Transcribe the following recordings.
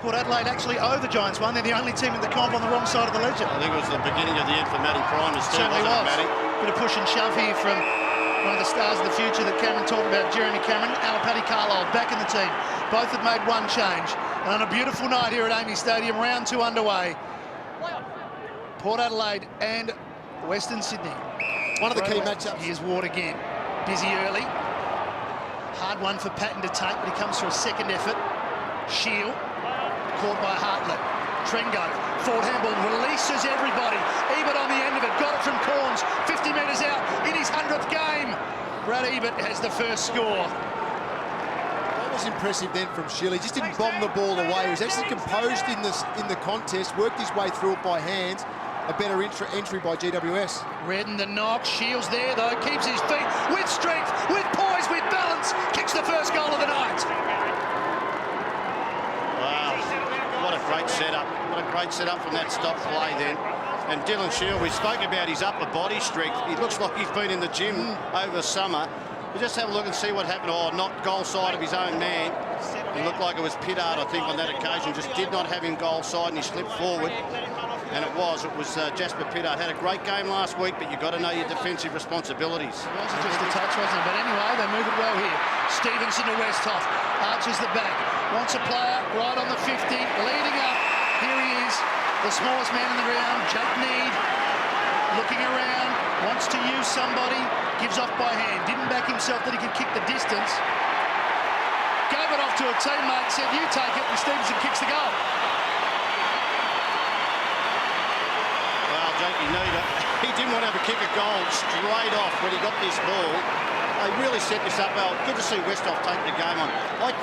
Port Adelaide actually owe the Giants one. They're the only team in the comp on the wrong side of the ledger. I think it was the beginning of the end for Matty Primers too, Certainly wasn't it, Matty? Bit of push and shove here from one of the stars of the future that Cameron talked about, Jeremy Cameron. Alapati Carlisle back in the team. Both have made one change. And on a beautiful night here at Amy Stadium, round 2 underway. Port Adelaide and Western Sydney. One of the key matchups. Here's Ward again. Busy early. Hard one for Patton to take, but he comes for a second effort. Shield. Caught by Hartlett. Trengo, forward handball, releases everybody. Ebert on the end of it, got it from Corns, 50 metres out in his 100th game. Brad Ebert has the first score. That was impressive then from Shield. He just didn't bomb the ball away. He was actually composed in the contest, worked his way through it by hands. A better entry by GWS. Redden the knock, Shields there though, keeps his feet with strength, with poise, with balance, kicks the first goal of the night. What a great setup. What a great setup from that stop play then. And Dylan Shield, we spoke about his upper body strength. He looks like he's been in the gym over summer. We'll just have a look and see what happened. Oh, not goal side of his own man. It looked like it was Pittard, I think, on that occasion. Just did not have him goal side and he slipped forward. And it was Jasper Pittard. Had a great game last week, but you've got to know your defensive responsibilities. It wasn't just a touch, wasn't it? But anyway, they move it well here. Stevenson to Westhoff. Arches the back. Wants a player right on the 50. Leading up. Here he is. The smallest man in the ground. Jake Need. Looking around. Wants to use somebody. Gives off by hand. Didn't back himself that he could kick the distance. Gave it off to a teammate. Said, you take it. And Stevenson kicks the goal. Jakey Needer, he didn't want to have a kick a goal straight off when he got this ball. They really set this up well. Good to see Westhoff take the game on. I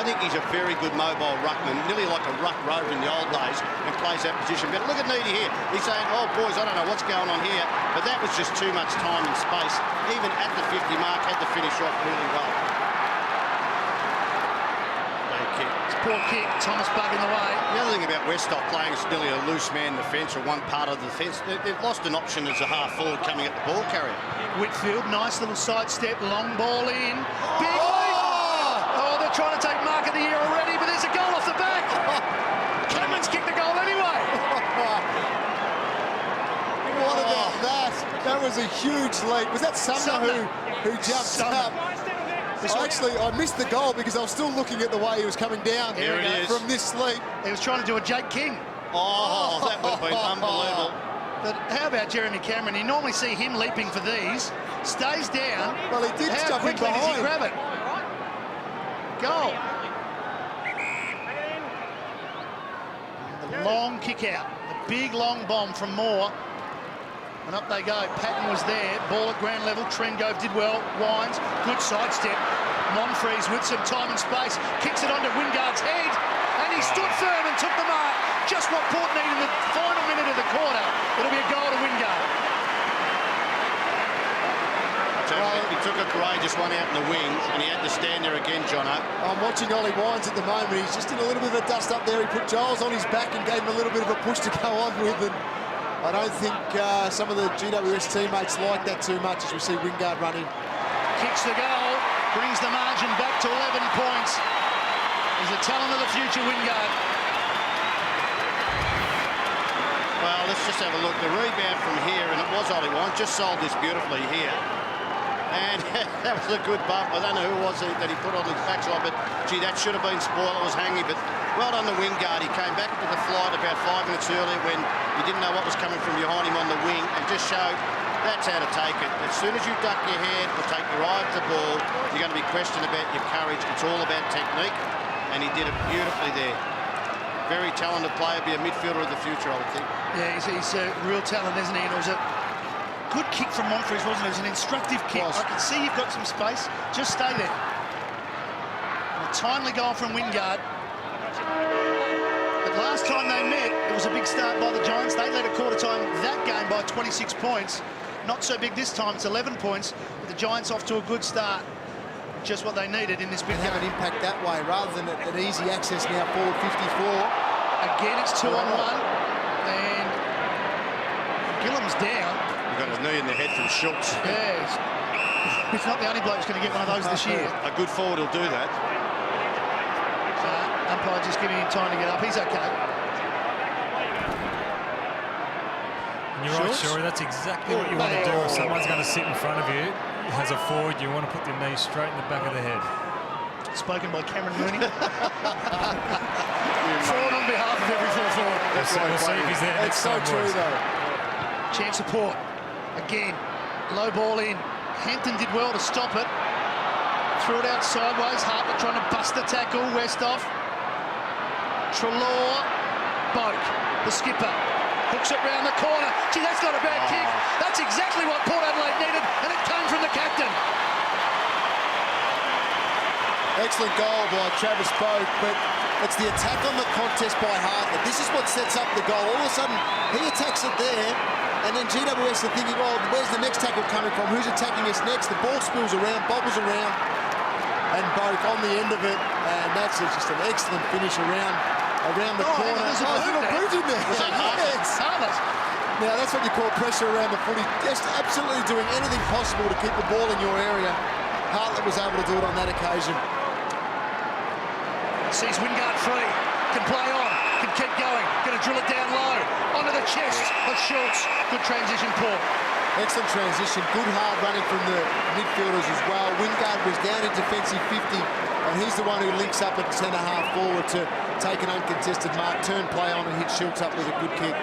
think he's a very good mobile ruckman, nearly like a ruck rover in the old days, and plays that position. But look at Needy here. He's saying, oh, boys, I don't know what's going on here. But that was just too much time and space. Even at the 50 mark, had to finish off really well. Poor kick, Thomas Bug in the way. The other thing about Westhoff playing is nearly a loose man defence, or one part of the defence. They've lost an option as a half forward coming at the ball carrier. Whitfield, nice little sidestep, long ball in. Big lead! Oh, they're trying to take mark of the year already, but there's a goal off the back. Cameron's kicked the goal anyway. What about that? That was a huge leap. Was that Sumner who jumped up? I missed the goal because I was still looking at the way he was coming down from this leap. He was trying to do a Jake King. Oh, that would have been unbelievable. But how about Jeremy Cameron? You normally see him leaping for these. Stays down. Well, he did How jump in quickly does he behind. grab it? Goal. The long kick out. The big long bomb from Moore. And up they go. Patton was there. Ball at ground level. Trengove did well. Wines. Good sidestep. Monfries with some time and space. Kicks it onto Wingard's head. And he stood firm and took the mark. Just what Port needed in the final minute of the quarter. It'll be a goal to Wingard. He took a courageous one out in the wing, and he had to stand there again, Jono. I'm watching Ollie Wines at the moment. He's just in a little bit of a dust up there. He put Giles on his back and gave him a little bit of a push to go on with. And I don't think some of the GWS teammates like that too much as we see Wingard run in. Kicks the goal, brings the margin back to 11 points. He's a talent of the future, Wingard. Well, let's just have a look. The rebound from here, and it was Ollie Wines, just sold this beautifully here. And that was a good bump. I don't know who it was that he put on his backside, but gee, that should have been spoiled. It was hanging, but well done to Wingard. He came back into the flight about 5 minutes earlier when you didn't know what was coming from behind him on the wing, and just showed that's how to take it. As soon as you duck your head or take your eye off the ball, you're going to be questioned about your courage. It's all about technique, and he did it beautifully there. Very talented player, be a midfielder of the future, I would think. Yeah, he's a real talent, isn't he? And it was a good kick from Monfries, wasn't it? It was an instructive kick. I can see you've got some space. Just stay there. And a timely goal from Wingard. But last time they met, it was a big start by the Giants. They led a quarter time that game by 26 points. Not so big this time, it's 11 points. But the Giants off to a good start. Just what they needed in this big game. Have an impact that way rather than an easy access now forward 54. Again, it's 2-on-1. And Gillam's down. Got his knee in the head from Schultz. Yes. He's not the only bloke who's going to get one of those this year. A good forward will do that. umpire just giving him time to get up. He's okay. And you're right, Shorey, that's exactly what you want to do. If someone's going to sit in front of you, as a forward, you want to put your knee straight in the back of the head. Spoken by Cameron Mooney. Forward on behalf of every full forward. We'll see if he's there next time. It's so true, though. Chance support. Again, low ball in. Hampton did well to stop it. Threw it out sideways. Hartlett trying to bust the tackle. Westhoff. Treloar. Boak, the skipper. Hooks it round the corner. Gee, that's not a bad kick. That's exactly what Port Adelaide needed, and it came from the captain. Excellent goal by Travis Boak, but it's the attack on the contest by Hartlett. This is what sets up the goal. All of a sudden, he attacks it there, and then GWS are thinking, oh, where's the next tackle coming from? Who's attacking us next? The ball spills around, bobbles around, and Boak on the end of it, and that's just an excellent finish around the corner. There's a little boot in there. Yes. Now, that's what you call pressure around the footy. Just absolutely doing anything possible to keep the ball in your area. Hartlett was able to do it on that occasion. Sees Wingard free, can play on, can keep going, going to drill it down low, onto the chest of Schultz. Good transition, Paul. Excellent transition, good hard running from the midfielders as well. Wingard was down in defensive 50, and he's the one who links up at centre-half forward to take an uncontested mark, turn play on and hit Schultz up with a good kick.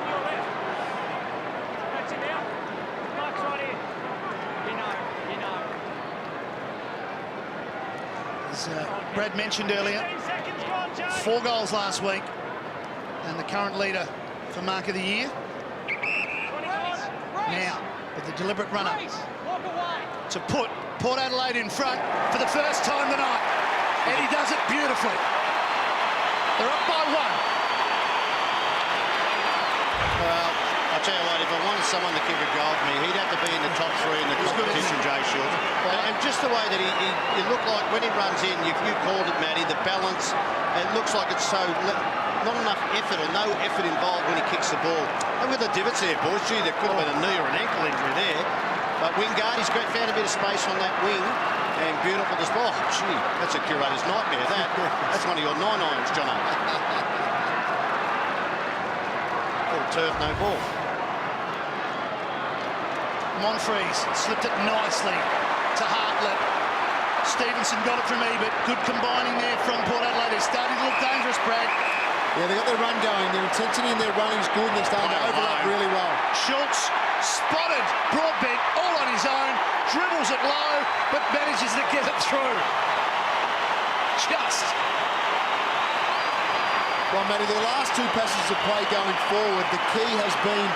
As Brad mentioned earlier, 4 goals last week, and the current leader for mark of the year. Now, with the deliberate run-up to put Port Adelaide in front for the first time tonight. And he does it beautifully. They're up by 1. Well, I'll tell you what, if I wanted someone to kick a goal for me, he'd have to be in the top 3 in the competition, Jay Schultz. And just the way that he looked like when he runs in, you called it, Matty, the balance, it looks like it's so not enough effort or no effort involved when he kicks the ball. And with the divots there, boys, gee, there could have been a knee or an ankle injury there. But Wingard, he's found a bit of space on that wing. And beautiful display. Oh, gee, that's a curator's nightmare, that. That's one of your 9-irons, Jono. All turf, no ball. Monfries slipped it nicely to Hartlett. Stevenson got it from Ebert. Good combining there from Port Adelaide. They're starting to look dangerous, Brad. Yeah, they got their run going. Their intensity in their running is good. They're starting to overlap really well. Schultz spotted Broadbent all on his own. Dribbles it low, but manages to get it through. Just. Well, Matty, their last 2 passes of play going forward, the key has been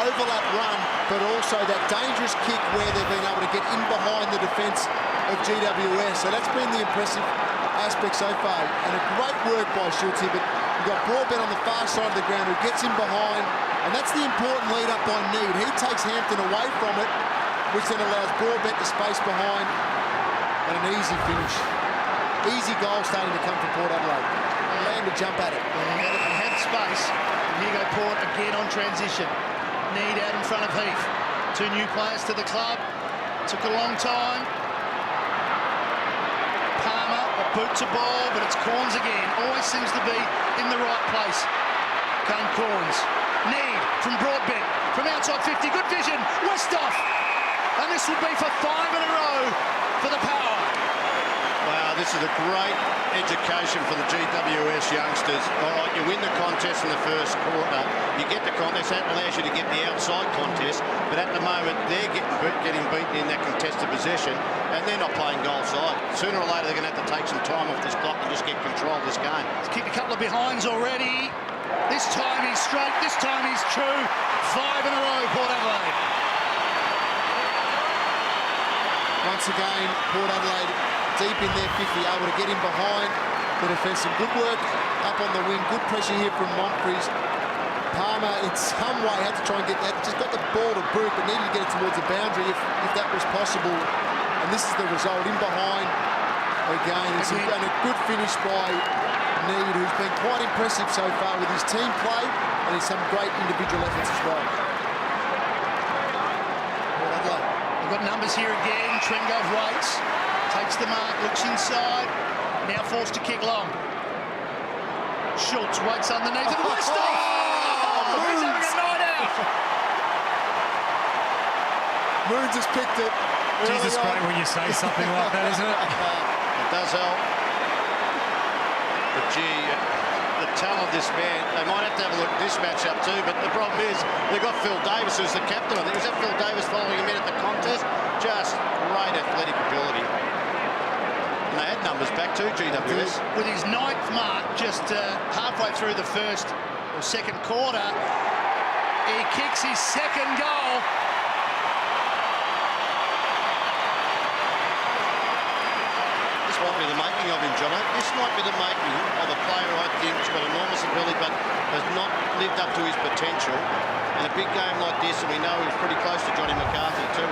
overlap run, but also that dangerous kick where they've been able to get in behind the defence of GWS. So that's been the impressive aspect so far. And a great work by Schultz here, but you've got Broadbent on the far side of the ground who gets in behind, and that's the important lead up by Need. He takes Hampton away from it, which then allows Broadbent to space behind, and an easy finish. Easy goal starting to come for Port Adelaide. Land to jump at it. He had space. And here go Port again on transition. Need out in front of Heath. 2 new players to the club. Took a long time. Palmer, a boot to ball, but it's Corns again. Always seems to be in the right place. Came Corns. Need from Broadbent. From outside 50. Good vision. Westhoff. And this will be for 5 in a row for the Power. Wow, this is a great education for the GWS youngsters. All right, you win the contest in the first quarter. You get the contest, that allows you to get the outside contest. But at the moment, they're getting beaten in that contested possession, and they're not playing goal side. Sooner or later, they're going to have to take some time off this clock and just get control of this game. He's kicked a couple of behinds already. This time he's straight, this time he's true. 5 in a row, Port Adelaide. Once again, Port Adelaide deep in their 50, able to get in behind the defence. Some good work up on the wing, good pressure here from Monfries. Palmer, in some way, had to try and get that. Just got the ball to Brook, but needed to get it towards the boundary if that was possible. And this is the result, in behind again. It's a good finish by Need, who's been quite impressive so far with his team play and some great individual efforts as well. They've got numbers here again. Trengove waits. Takes the mark, looks inside, now forced to kick long. Schultz waits underneath and Westhoff! Oh, he's having a night out! Moons has picked it. Jesus, great when you say something like that, isn't it? It does help. But gee, the talent of this man, they might have to have a look at this matchup too, but the problem is they've got Phil Davis, who's the captain. I think, was that Phil Davis following him in at the contest? Just great athletic ability. And they had numbers back too, GWS. With his 9th mark, just halfway through the first or second quarter, he kicks his 2nd goal. This might be the making of him, Jono. This might be the making of a player I think has got enormous ability but has not lived up to his potential. In a big game like this, and we know he's pretty close to Johnny McCarthy too,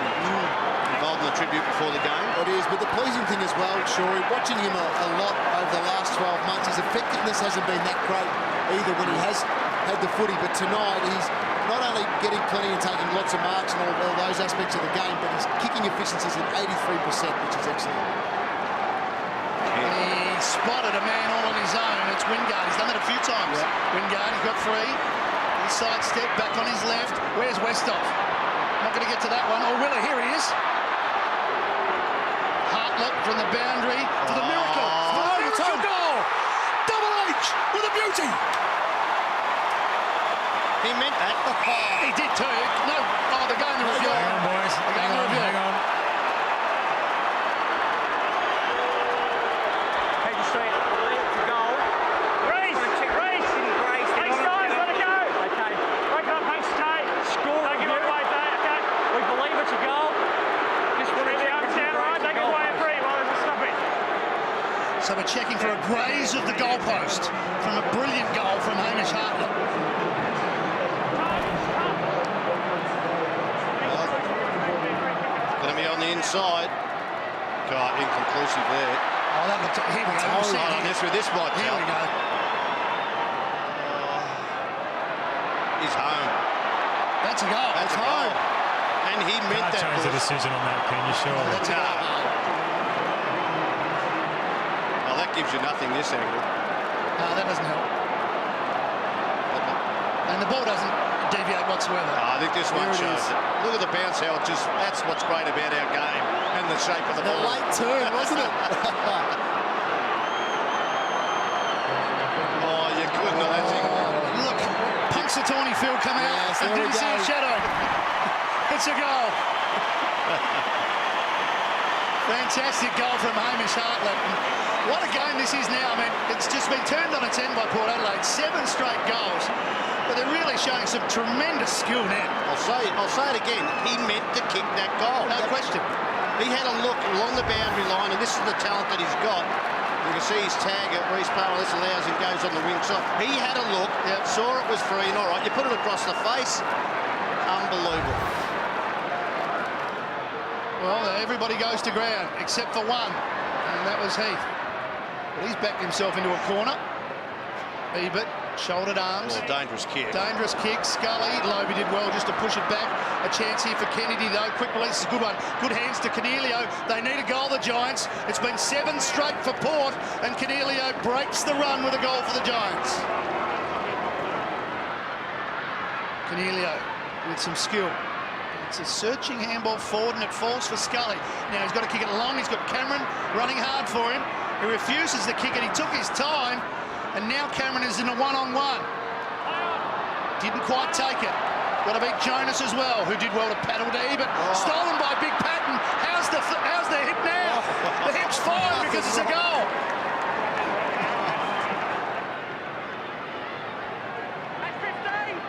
involved in the tribute before the game. It is, but the pleasing thing as well, Shorey, watching him a lot over the last 12 months, his effectiveness hasn't been that great either when he has had the footy, but tonight he's not only getting plenty and taking lots of marks and all those aspects of the game, but his kicking efficiency is at 83%, which is excellent. He spotted a man all on his own. It's Wingard. He's done that a few times. Yeah. Wingard, he's got 3. He sidestep back on his left. Where's Westhoff? Not going to get to that one. Oh, Willer, here he is. Hartlett from the boundary to the miracle. Miracle goal! Double H with a beauty. He meant that. He did too. No, oh, they're going to review. Hang on, boys. Hang on. So we're checking for a graze of the goalpost from a brilliant goal from Hamish Hartlett. Going to be on the inside. God, inconclusive there. Oh, that looked. Here we go. This might Here tell. we go. He's home. That's a goal. That's home. And he meant that. Can't change the decision on that, can you? Surely. That's a goal. Well, that gives you nothing this angle. No, that doesn't help. And the ball doesn't deviate whatsoever. I think this one shows it. Look at the bounce, how it just, that's what's great about our game and the shape of the ball. The late turn, wasn't it? Oh, you couldn't have that thing. Look, Punxsutawney Phil come out and didn't see a shadow. It's a goal. Fantastic goal from Hamish Hartlett. What a game this is now. I mean, it's just been turned on its end by Port Adelaide. 7 straight goals. But they're really showing some tremendous skill now. I'll say it again. He meant to kick that goal. No question. He had a look along the boundary line, and this is the talent that he's got. You can see his tag at Reece Powell. This allows him, goes on the wing side. He had a look, saw it was free, and all right, you put it across the face. Unbelievable. Well, everybody goes to ground except for one, and that was Heath. But he's backed himself into a corner. Ebert, shouldered arms. Oh, dangerous kick. Dangerous kick. Scully, Lobe did well just to push it back. A chance here for Kennedy, though. Quick release is a good one. Good hands to Cornelio. They need a goal, the Giants. It's been 7 straight for Port, and Cornelio breaks the run with a goal for the Giants. Cornelio with some skill. It's a searching handball forward, and it falls for Scully. Now he's got to kick it long. He's got Cameron running hard for him. He refuses the kick, and he took his time. And now Cameron is in a one-on-one. Didn't quite take it. Got to beat Jonas as well, who did well to paddle to Ebert. Stolen by Big Patton. How's the hip now? The hip's fine because it's a goal.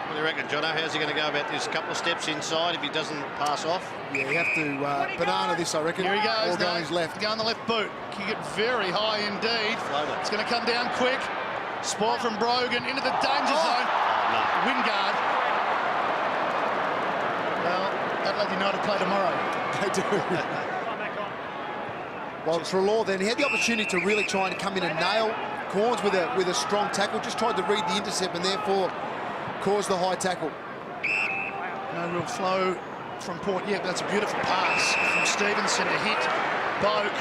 What do you reckon, Jono? How's he going to go about this? A couple of steps inside if he doesn't pass off? Yeah, you have to banana this, I reckon. Here he goes. Or go on his left. Go on the left boot. Kick it very high indeed. Floater. It's going to come down quick. Spoil from Brogan into the danger zone. Oh, no. Wingard. Well, Adelaide United play tomorrow. They do. Well, Treloar then, he had the opportunity to really try and come in and nail Corns with a strong tackle. Just tried to read the intercept and therefore caused the high tackle. No real flow from Port yet, but that's a beautiful pass from Stevenson to hit Boak.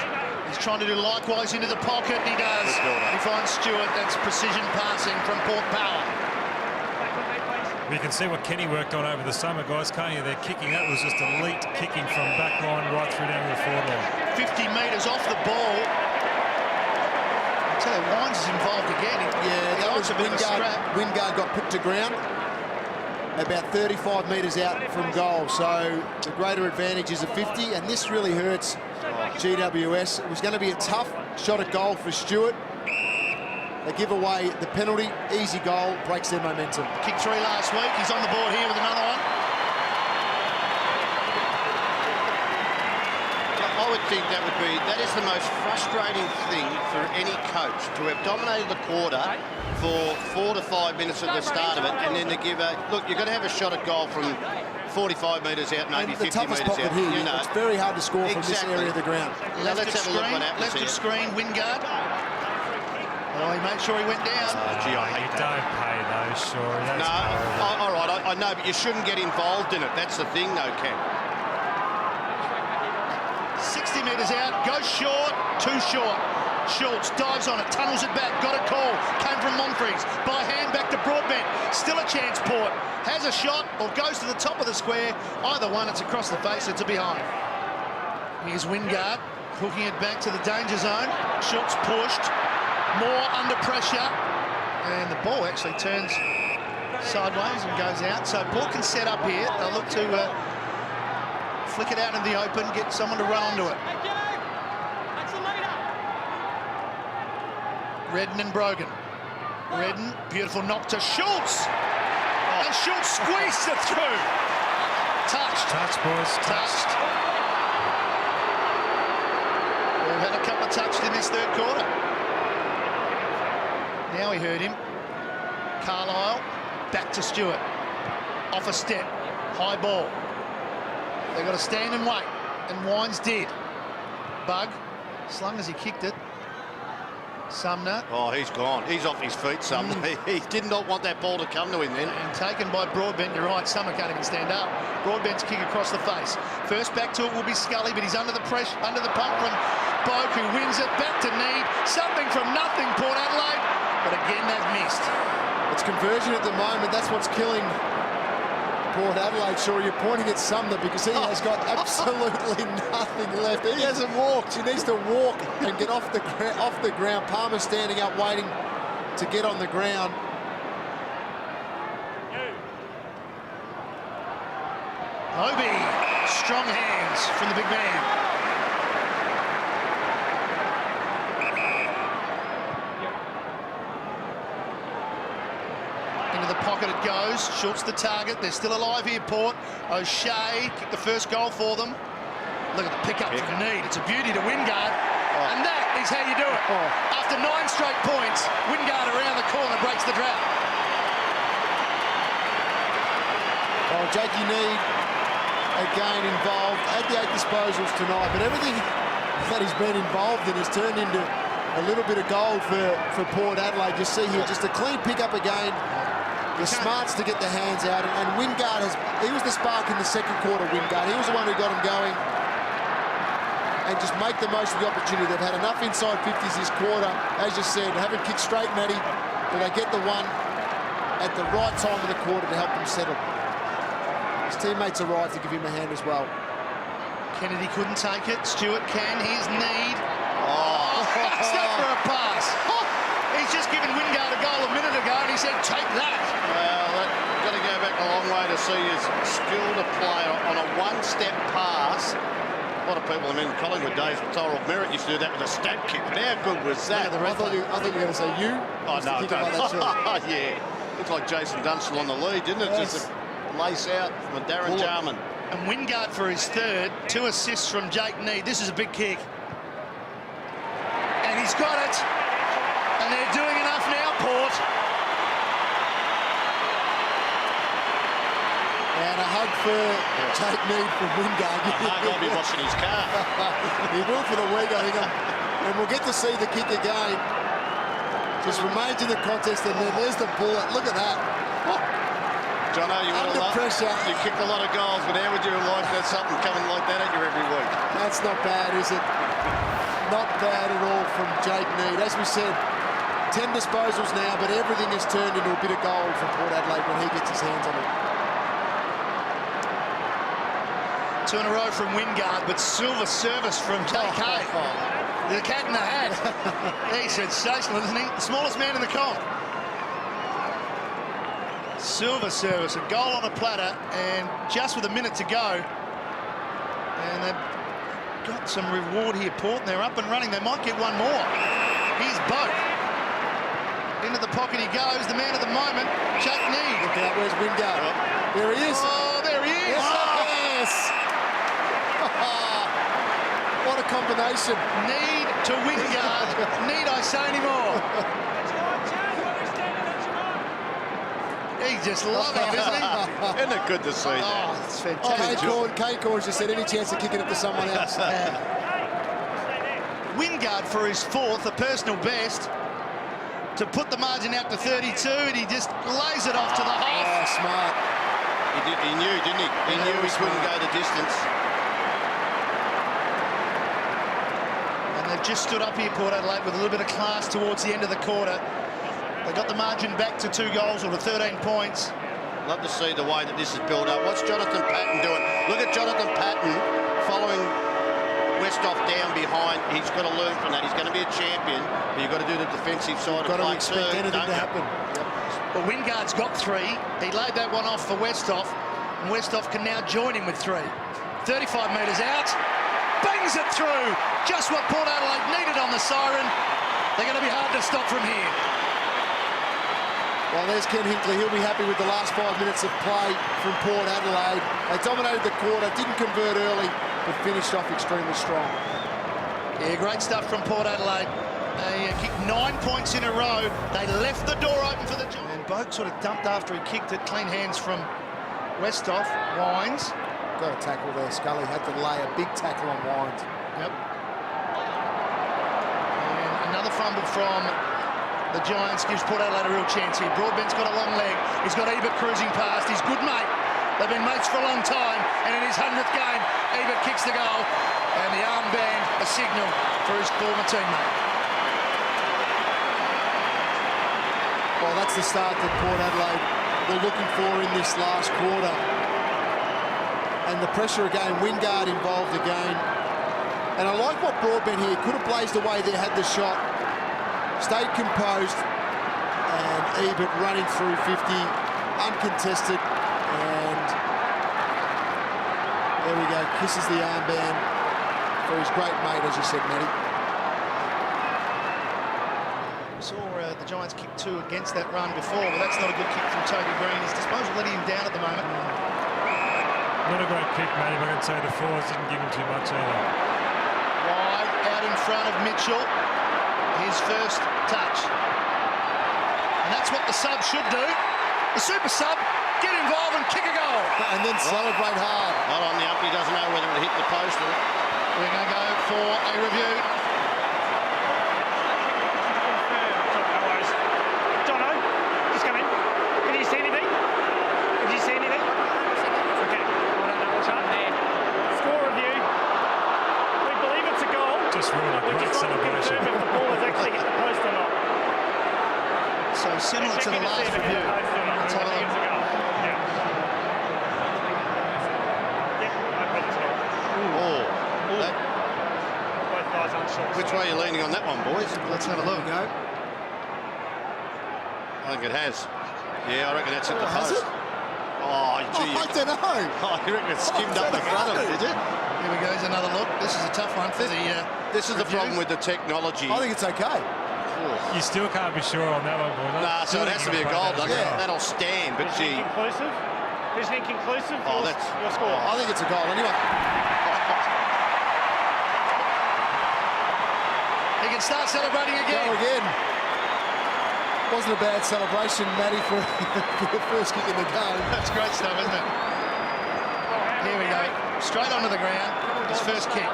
He's trying to do likewise into the pocket, and he does. He finds Stewart. That's precision passing from Port Power. You can see what Kenny worked on over the summer, guys, can't you? Their kicking, that was just elite kicking from back line right through down to the forward line. 50 metres off the ball. I tell you, Wines is involved again. Yeah, that was a bit of a scrap. Wingard got put to ground about 35 metres out from goal. So the greater advantage is a 50, and this really hurts GWS. It was going to be a tough shot at goal for Stewart. They give away the penalty, easy goal, breaks their momentum. Kick 3 last week. He's on the board here with another one. I would think that is the most frustrating thing for any coach, to have dominated the quarter for 4 to 5 minutes at the start of it, and then to give a look. You've got to have a shot at goal from 45 metres out, maybe 50 metres out. Here, you know, it's very hard to score from this area of the ground. Now let's have a look what happens here. Left of screen, Wingard. Oh, he made sure he went down. Gee, I hate that. Don't pay those, Shorey. That's horrible. All right, I know, but you shouldn't get involved in it. That's the thing, though, Cam. 60 metres out, goes short, too short. Schultz dives on it, tunnels it back, got a call. Came from Monfries, by hand back to Broadbent. Still a chance, Port. Has a shot or goes to the top of the square. Either one, it's across the face, it's a behind. Here's Wingard, hooking it back to the danger zone. Schultz pushed. More under pressure, and the ball actually turns sideways and goes out. So Port can set up here. They'll look to flick it out in the open, get someone to run onto it. Redden and Brogan. Redden, beautiful knock to Schultz. And Schultz squeezed it through. Touched. Touch, boys. Touched. We've had a couple of touched in this third quarter. Now he heard him. Carlisle, back to Stewart. Off a step, high ball. They've got to stand and wait, and Wines did. Bug, slung as he kicked it. Sumner. Oh, he's gone. He's off his feet, Sumner. He did not want that ball to come to him then. And taken by Broadbent, you're right, Sumner can't even stand up. Broadbent's kick across the face. First back to it will be Scully, but he's under the pressure, under the pump from Boak, who wins it, back to Need. Something from nothing, Port Adelaide. But again, they've missed. It's conversion at the moment. That's what's killing Port Adelaide. Sure, you're pointing at Sumner because he has got absolutely nothing left. He hasn't walked. He needs to walk and get off the ground. Palmer's standing up waiting to get on the ground. Obi, strong hands from the big man. Into the pocket it goes. Schultz the target. They're still alive here, Port. O'Shea kicked the first goal for them. Look at the pickup from Need. It's a beauty to Wingard. And that is how you do it. After 9 straight points, Wingard around the corner breaks the drought. Oh, Jakey Need again involved. Had the 8 disposals tonight, but everything that he's been involved in has turned into a little bit of gold for Port Adelaide. You see here, just a clean pickup again. The smarts to get the hands out, and Wingard he was the spark in the second quarter, Wingard. He was the one who got him going. And just make the most of the opportunity. They've had enough inside 50s this quarter. As you said, haven't kicked straight, Matty, but they get the one at the right time of the quarter to help them settle. His teammates arrived to give him a hand as well. Kennedy couldn't take it. Stewart can. Here's Need. Oh, that's that for a pass. He's just given Wingard a goal a minute ago, and he said, take that. Well, you've got to go back a long way to see his skill to play on a one-step pass. A lot of people, I mean, Collingwood days with Tyrell Merritt used to do that with a stab kick, but how good was that? I thought you were going to say you. Oh, no, don't. Yeah. Looks like Jason Dunstall on the lead, didn't it? Yes. Just a lace out from a Darren Jarman. And Wingard for his third. 2 assists from Jake Need. This is a big kick. And he's got it. And they're doing enough now, Port. And a hug for Jake Need from Wingard. I'll be washing his car. He will for the week, I think. And we'll get to see the kick again. Just remains in the contest, and then there's the bullet. Look at that. Jono, Under pressure. You kicked a lot of goals, but how would you like that something coming like that at you every week? That's not bad, is it? not bad at all from Jake Need. As we said, 10 disposals now, but everything has turned into a bit of gold for Port Adelaide when he gets his hands on it. 2 in a row from Wingard, but silver service from JK. The cat in the hat. He's sensational, isn't he? The smallest man in the comp. Silver service, a goal on a platter, and just with a minute to go. And they've got some reward here, Port, and they're up and running. They might get one more. Here's Boat. Into the pocket he goes, the man of the moment, Jake Need. Look out, where's Wingard? There he is. Oh, there he is. Yes! What a combination. Need to Wingard. Need I say any more? He's just loving it, isn't he? Isn't it good to see that? Oh, it's fantastic. Kane Corns just said any chance of kicking it to someone else. Wingard for his 4th, a personal best, to put the margin out to 32, and he just lays it off to the half. Oh, smart. He knew, didn't he? He knew he couldn't go the distance. And they've just stood up here, Port Adelaide, with a little bit of class towards the end of the quarter. They got the margin back to 2 goals or to 13 points. Love to see the way that this is built up. What's Jonathan Patton doing? Look at Jonathan Patton following Westhoff down behind. He's got to learn from that. He's going to be a champion, but you've got to do the defensive side of Got to play expect too, anything to happen. Well, Wingard's got 3. He laid that one off for Westhoff, and Westhoff can now join him with 3. 35 metres out, bangs it through. Just what Port Adelaide needed on the siren. They're going to be hard to stop from here. Well, there's Ken Hinkley. He'll be happy with the last 5 minutes of play from Port Adelaide. They dominated the quarter, didn't convert early, but finished off extremely strong. Yeah, great stuff from Port Adelaide. They kicked 9 points in a row. They left the door open for the Giants. And Boak sort of dumped after he kicked it. Clean hands from Westhoff. Wines. Got a tackle there. Scully had to lay a big tackle on Wines. Yep. And another fumble from the Giants gives Port Adelaide a real chance here. Broadbent's got a long leg. He's got Ebert cruising past. He's good mate. They've been mates for a long time. And in his 100th game, Ebert kicks the goal. And the armband, a signal for his former teammate. Well, that's the start that Port Adelaide were looking for in this last quarter. And the pressure again, Wingard involved again. And I like what Broadbent here could have blazed away there, had the shot. Stayed composed, and Ebert running through 50, uncontested, and there we go, kisses the armband for his great mate, as you said, Matty. We saw the Giants kick 2 against that run before, but that's not a good kick from Toby Green. His disposal letting him down at the moment. Not a great kick, Matty, but I'd say the forwards didn't give him too much either. Wide out in front of Mitchell. His first touch. And that's what the sub should do. The super sub, get involved and kick a goal. And then celebrate hard. Not on the up, he doesn't know whether it hit the post or not. We're going to go for a review. Jono, just come in. Can you see anything? Did you see anything? Okay, I don't know what's up there. Score review. We believe it's a goal. Just really but we're great just trying to celebration. confirm if the ball has actually hit the post or not. So similar to the last review. Let's have a look. Which way are you leaning on that one, boys? Let's have a look. Go. I think it has. Yeah, I reckon that's hit the Has post. it? Oh, gee. I don't know. Oh, you reckon it skimmed up the front of it, did you? Here we go, here's another look. This is a tough one for the This is the review. problem with the technology. I think it's okay. You still can't be sure on that one, boy. Nah, so it has to be a goal. Yeah. That'll stand, but Is it gee. conclusive? Is it conclusive? Oh, that's... your score. I think it's a goal anyway. He can start celebrating Go again. again. Wasn't a bad celebration, Matty, for the first kick in the game. That's great stuff, isn't it? Here we go. Straight onto the ground. His first kick.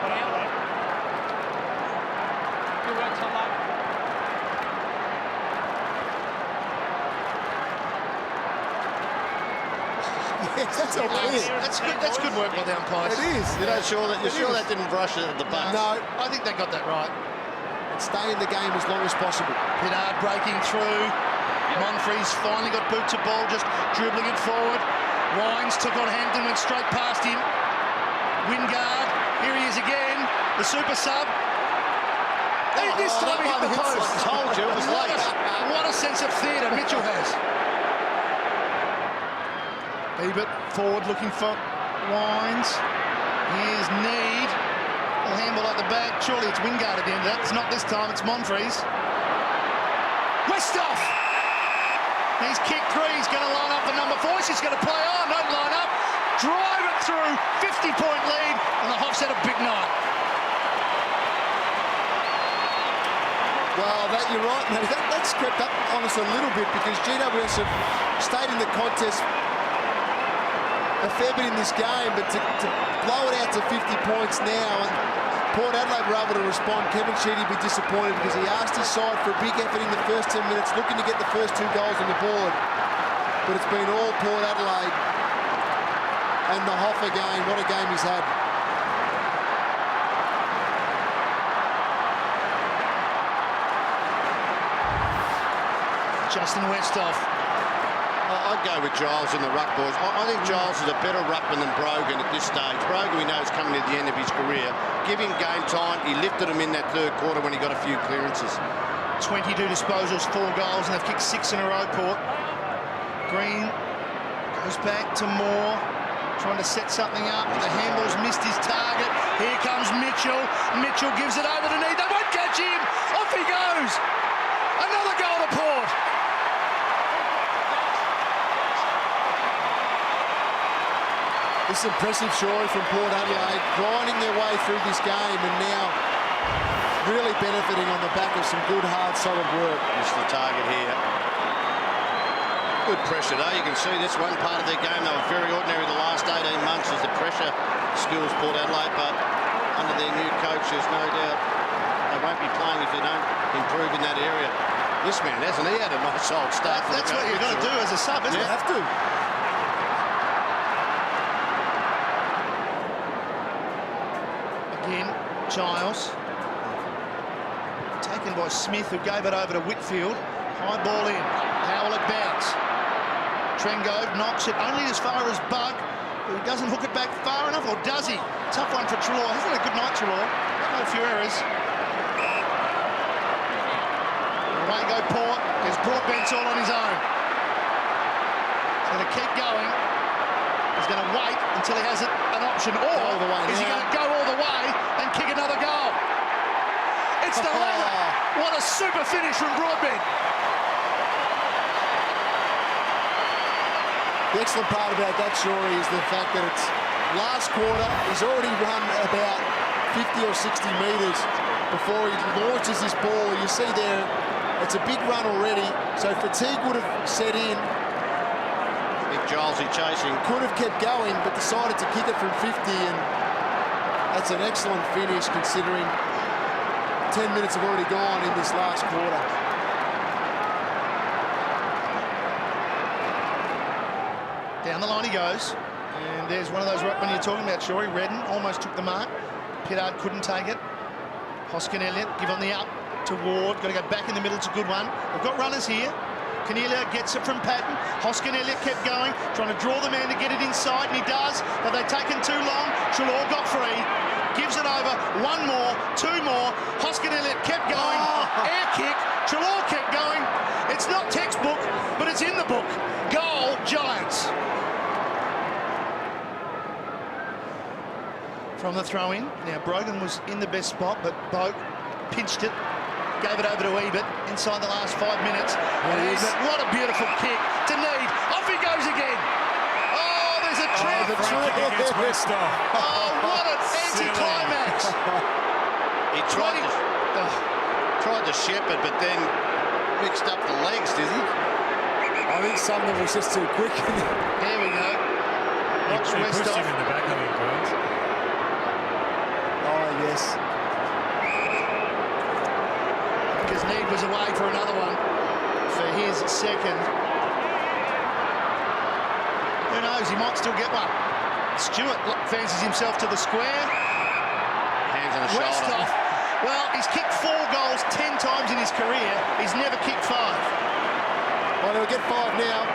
Yes, that's all clear. That's good work by the umpires. It is. You're sure that didn't brush it at the back? No, I think they got that right. and stay in the game as long as possible. Pittard breaking through. Monfries finally got boot to ball, just dribbling it forward. Wines took on Hampton, went straight past him. Wingard, here he is again. The super sub. Hey, this time he hit the post. I told you, it was late. What a sense of theatre Mitchell has. Ebert forward looking for Wines. Here's Need. A handball at the back. Surely it's Wingard at the end of that. It's not this time, it's Monfries. Westhoff! He's kicked three. He's going to line up for number 4. He's going to play on. Don't line up. Drive it through. 50-point lead. And the Hawks had a big night. Well, you're right, mate. That's crept up on us a little bit because GWS have stayed in the contest a fair bit in this game, but to blow it out to 50 points now, and Port Adelaide were able to respond. Kevin Sheedy be disappointed because he asked his side for a big effort in the first 10 minutes, looking to get the first 2 goals on the board. But it's been all Port Adelaide. And the Hoffa game, what a game he's had. Justin Westhoff. I'd go with Giles in the ruck, boys. I think Giles is a better ruckman than Brogan at this stage. Brogan, we know, is coming to the end of his career. Give him game time. He lifted him in that third quarter when he got a few clearances. 22 disposals, 4 goals, and they've kicked 6 in a row, Port. Green goes back to Moore, trying to set something up. The handball's missed his target. Here comes Mitchell. Mitchell gives it over to Need. They won't catch him. Off he goes. Another goal to Port. This impressive story from Port Adelaide, grinding their way through this game and now really benefiting on the back of some good, hard, solid work. Missed the target here. Good pressure though. You can see this one part of their game. They were very ordinary the last 18 months as the pressure skills Port Adelaide, but under their new coach, there's no doubt they won't be playing if they don't improve in that area. This man, hasn't he had a nice old start? That's what you've got to do as a sub, isn't it? You have to. Again, Giles. Taken by Smith, who gave it over to Whitfield. High ball in. How will it bounce? Trengove knocks it only as far as Bug, who doesn't hook it back far enough, or does he? Tough one for Treloar. Hasn't had a good night, Treloar. A few errors. Away go Port. There's Broadbent's all on his own. He's going to keep going. He's going to wait until he has an option, or is he going to go all the way and kick another goal? It's the latter. What a super finish from Broadbent. The excellent part about that story is the fact that it's last quarter. He's already run about 50 or 60 metres before he launches his ball. You see there, it's a big run already. So fatigue would have set in. Big Gilesy chasing. Could have kept going, but decided to kick it from 50, and that's an excellent finish considering 10 minutes have already gone in this last quarter. Down the line he goes, and there's one of those when you're talking about Shorey. Redden almost took the mark. Pittard couldn't take it. Hoskin Elliott give on the up to Ward. Got to go back in the middle. It's a good one. We've got runners here. Cornelia gets it from Patton. Hoskin Elliott kept going, trying to draw the man to get it inside, and he does. Have they taken too long? Treloar got free. Gives it over. One more, 2 more. Hoskin Elliott kept going. Air kick. Treloar kept going. It's not textbook, but it's in the book. Goal, Giants. From the throw-in. Now, Brogan was in the best spot, but Boak pinched it, gave it over to Ebert inside the last 5 minutes. And Ebert, what a beautiful kick to Need. Off he goes again. Oh, there's a trip. Against Westhoff. Oh, what an anti-climax. He tried to shepherd, but then mixed up the legs, did he? I think some of them was just too quick. There we go. Watch He pushed him Westhoff. in the back, I think, guys. Oh, yes. Because Need was away for another one for his second. Who knows? He might still get one. Stewart fancies himself to the square. Hands on the shoulder. Westhoff, well, he's kicked 4 goals 10 times in his career. He's never kicked 5. Well, he'll get 5 now.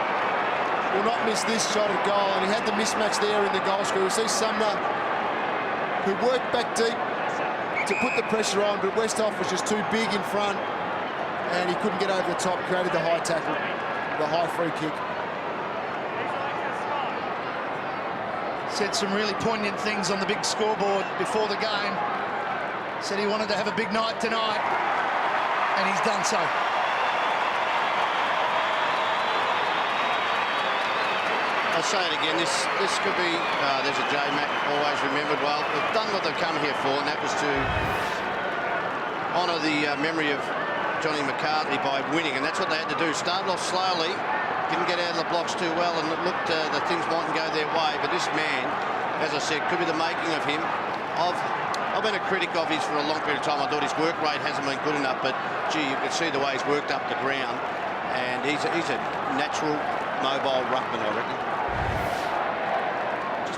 Will not miss this shot at goal, and he had the mismatch there in the goal scorer. We see Sumner, who worked back deep to put the pressure on, but Westhoff was just too big in front, and he couldn't get over the top, created the high tackle, the high free kick. Said some really poignant things on the big scoreboard before the game. Said he wanted to have a big night tonight, and he's done so. I'll say it again, this could be, there's a J-Mac, always remembered well. They've done what they've come here for, and that was to honour the memory of Johnny McCarthy by winning, and that's what they had to do. Started off slowly, didn't get out of the blocks too well, and it looked that things mightn't go their way, but this man, as I said, could be the making of him. I've been a critic of his for a long period of time. I thought his work rate hasn't been good enough, but gee, you can see the way he's worked up the ground, and he's a natural mobile ruckman, I reckon.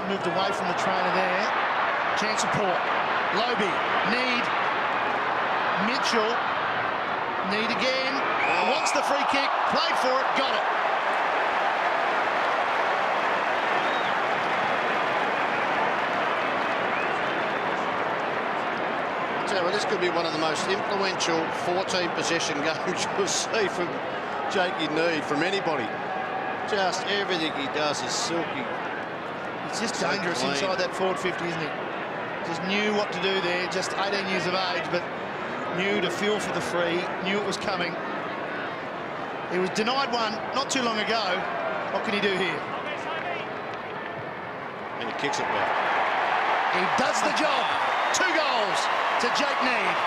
Moved away from the trainer there. Chance of Port. Lobie. Need. Mitchell. Need again. Wants the free kick. Played for it. Got it. Well, this could be one of the most influential 14 possession games you'll see from Jakey Need, from anybody. Just everything he does is silky. He's just dangerous inside that forward 50, isn't he? Just knew what to do there, just 18 years of age, but knew to feel for the free, knew it was coming. He was denied one not too long ago. What can he do here? And he kicks it well. He does the job. 2 goals to Jake Need.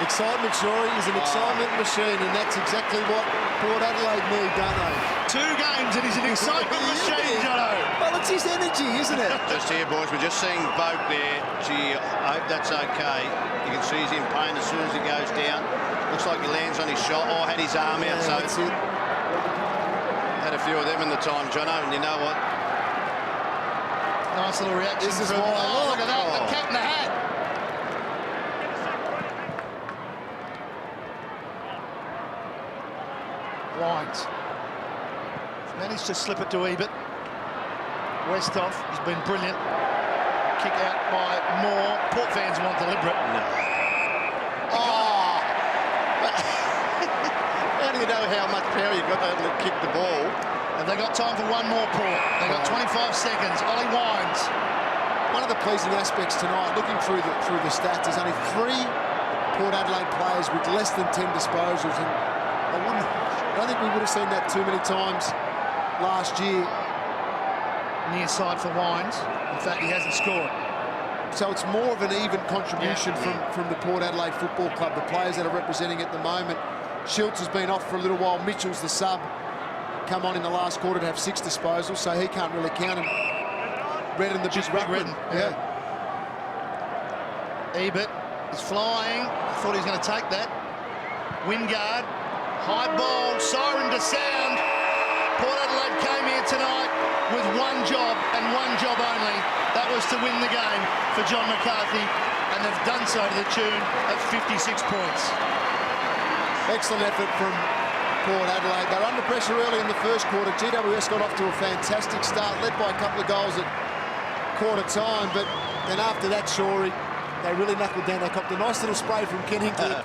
Excitement, Shorey, is an excitement machine, and that's exactly what Port Adelaide need, don't they? 2 games and he's an excitement machine, Jono. Well, it's his energy, isn't it? Just here, boys, we're just seeing Boak there. Gee, I hope that's okay. You can see he's in pain as soon as he goes down. Looks like he lands on his shot, or had his arm out, so that's it. Had a few of them in the time, Jono, and you know what? Nice little reaction. This is from, why. oh, look at that, the cat in the hat. Wines. Managed to slip it to Ebert. Westhoff has been brilliant. Kick out by Moore. Port fans want deliberate. No. Oh! How do you know how much power you've got to kick the ball? Have they got time for one more, Port? They've got 25 seconds. Ollie Wines. One of the pleasing aspects tonight, looking through the stats, there's only 3 Port Adelaide players with less than 10 disposals, and I don't think we would have seen that too many times last year. Near side for Wines. In fact, he hasn't scored. So it's more of an even contribution from the Port Adelaide Football Club, the players that are representing at the moment. Schultz has been off for a little while. Mitchell's the sub. Come on in the last quarter to have 6 disposals, so he can't really count him. Redden the big Redden. Yeah. Ebert is flying. I thought he was going to take that. Wingard. High ball. Siren to sound. Port Adelaide came here tonight with one job and one job only. That was to win the game for John McCarthy, and they've done so to the tune of 56 points. Excellent effort from Port Adelaide. They're under pressure early in the first quarter. GWS got off to a fantastic start, led by a couple of goals at quarter time, but then after that, Shorey, they really knuckled down. They copped a nice little spray from Ken Hinkley.